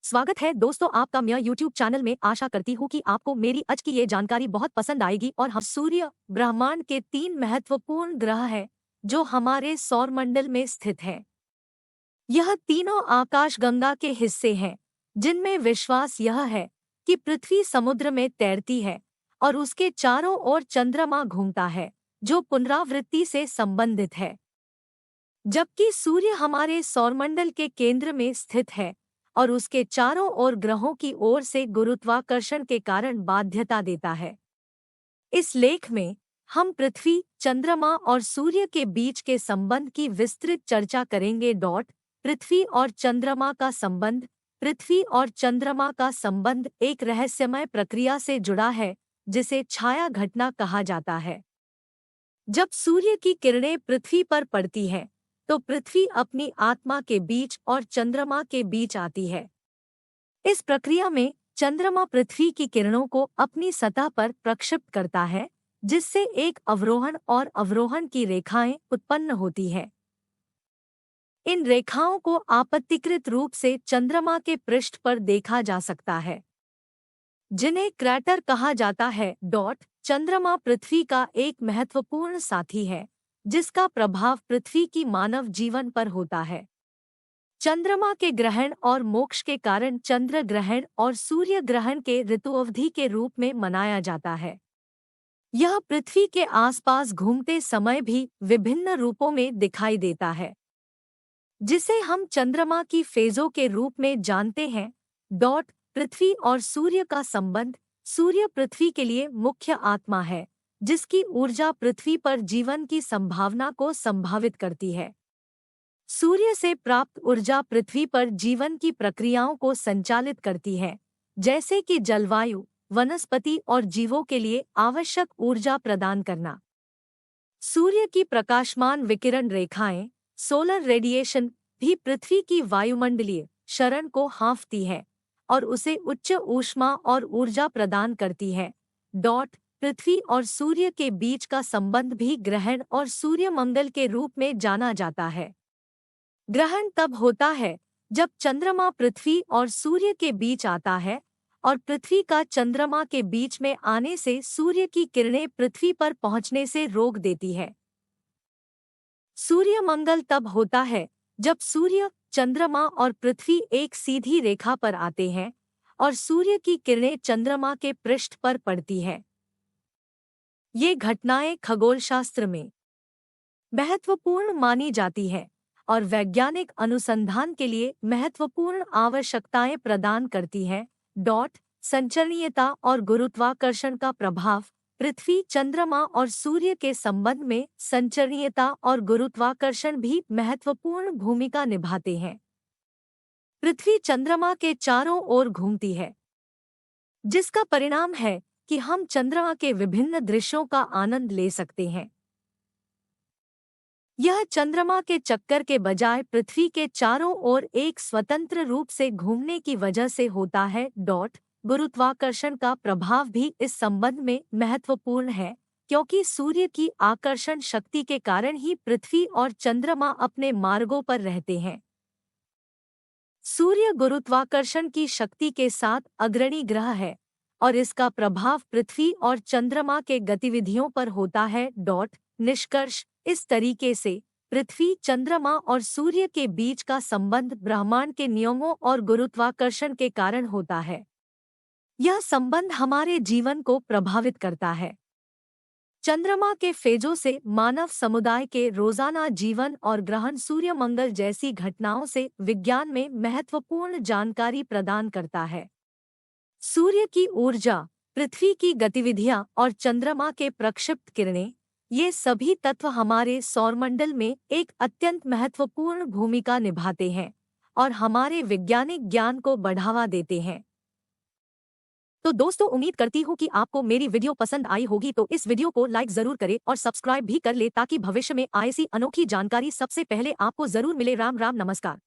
स्वागत है दोस्तों आपका मेरा YouTube चैनल में। आशा करती हूँ कि आपको मेरी आज की ये जानकारी बहुत पसंद आएगी। और हम सूर्य ब्रह्मांड के 3 महत्वपूर्ण ग्रह हैं जो हमारे सौरमंडल में स्थित हैं। यह तीनों आकाशगंगा के हिस्से हैं जिनमें विश्वास यह है कि पृथ्वी समुद्र में तैरती है और उसके चारों ओर चंद्रमा घूमता है जो पुनरावृत्ति से संबंधित है। जबकि सूर्य हमारे सौरमंडल के केंद्र में स्थित है और उसके चारों ओर ग्रहों की ओर से गुरुत्वाकर्षण के कारण बाध्यता देता है। इस लेख में हम पृथ्वी, चंद्रमा और सूर्य के बीच के संबंध की विस्तृत चर्चा करेंगे। पृथ्वी और चंद्रमा का संबंध। पृथ्वी और चंद्रमा का संबंध एक रहस्यमय प्रक्रिया से जुड़ा है जिसे छाया घटना कहा जाता है। जब सूर्य की किरणें पृथ्वी पर पड़ती हैं तो पृथ्वी अपनी आत्मा के बीच और चंद्रमा के बीच आती है। इस प्रक्रिया में चंद्रमा पृथ्वी की किरणों को अपनी सतह पर प्रक्षिप्त करता है जिससे एक अवरोहण और अवरोहण की रेखाएं उत्पन्न होती है। इन रेखाओं को आपत्तिकृत रूप से चंद्रमा के पृष्ठ पर देखा जा सकता है जिन्हें क्रैटर कहा जाता है। चंद्रमा पृथ्वी का एक महत्वपूर्ण साथी है जिसका प्रभाव पृथ्वी की मानव जीवन पर होता है। चंद्रमा के ग्रहण और मोक्ष के कारण चंद्र ग्रहण और सूर्य ग्रहण के ऋतुअवधि के रूप में मनाया जाता है। यह पृथ्वी के आसपास घूमते समय भी विभिन्न रूपों में दिखाई देता है जिसे हम चंद्रमा की फेजों के रूप में जानते हैं। पृथ्वी और सूर्य का संबंध। सूर्य पृथ्वी के लिए मुख्य आत्मा है जिसकी ऊर्जा पृथ्वी पर जीवन की संभावना को संभावित करती है। सूर्य से प्राप्त ऊर्जा पृथ्वी पर जीवन की प्रक्रियाओं को संचालित करती है जैसे कि जलवायु, वनस्पति और जीवों के लिए आवश्यक ऊर्जा प्रदान करना। सूर्य की प्रकाशमान विकिरण रेखाएं, सोलर रेडिएशन, भी पृथ्वी की वायुमंडलीय क्षरण को हाँफती है और उसे उच्च ऊष्मा और ऊर्जा प्रदान करती है। पृथ्वी और सूर्य के बीच का संबंध भी ग्रहण और सूर्यमंगल के रूप में जाना जाता है। ग्रहण तब होता है जब चंद्रमा पृथ्वी और सूर्य के बीच आता है और पृथ्वी का चंद्रमा के बीच में आने से सूर्य की किरणें पृथ्वी पर पहुंचने से रोक देती है। सूर्यमंगल तब होता है जब सूर्य, चंद्रमा और पृथ्वी एक सीधी रेखा पर आते हैं और सूर्य की किरणें चंद्रमा के पृष्ठ पर पड़ती है। ये घटनाएं खगोलशास्त्र में महत्वपूर्ण मानी जाती है और वैज्ञानिक अनुसंधान के लिए महत्वपूर्ण आवश्यकताएं प्रदान करती हैं। संचरणीयता और गुरुत्वाकर्षण का प्रभाव। पृथ्वी, चंद्रमा और सूर्य के संबंध में संचरणीयता और गुरुत्वाकर्षण भी महत्वपूर्ण भूमिका निभाते हैं। पृथ्वी चंद्रमा के चारों ओर घूमती है जिसका परिणाम है कि हम चंद्रमा के विभिन्न दृश्यों का आनंद ले सकते हैं। यह चंद्रमा के चक्कर के बजाय पृथ्वी के चारों ओर एक स्वतंत्र रूप से घूमने की वजह से होता है। गुरुत्वाकर्षण का प्रभाव भी इस संबंध में महत्वपूर्ण है क्योंकि सूर्य की आकर्षण शक्ति के कारण ही पृथ्वी और चंद्रमा अपने मार्गों पर रहते हैं। सूर्य गुरुत्वाकर्षण की शक्ति के साथ अग्रणी ग्रह है और इसका प्रभाव पृथ्वी और चंद्रमा के गतिविधियों पर होता है। निष्कर्ष, इस तरीके से पृथ्वी, चंद्रमा और सूर्य के बीच का संबंध ब्रह्मांड के नियमों और गुरुत्वाकर्षण के कारण होता है। यह संबंध हमारे जीवन को प्रभावित करता है। चंद्रमा के फेजों से मानव समुदाय के रोजाना जीवन और ग्रहण सूर्यमंगल जैसी घटनाओं से विज्ञान में महत्वपूर्ण जानकारी प्रदान करता है। सूर्य की ऊर्जा, पृथ्वी की गतिविधियां और चंद्रमा के प्रक्षिप्त किरणें, ये सभी तत्व हमारे सौरमंडल में एक अत्यंत महत्वपूर्ण भूमिका निभाते हैं और हमारे वैज्ञानिक ज्ञान को बढ़ावा देते हैं। तो दोस्तों, उम्मीद करती हूँ कि आपको मेरी वीडियो पसंद आई होगी, तो इस वीडियो को लाइक जरूर करें और सब्सक्राइब भी कर ले ताकि भविष्य में ऐसी अनोखी जानकारी सबसे पहले आपको जरूर मिले। राम राम, नमस्कार।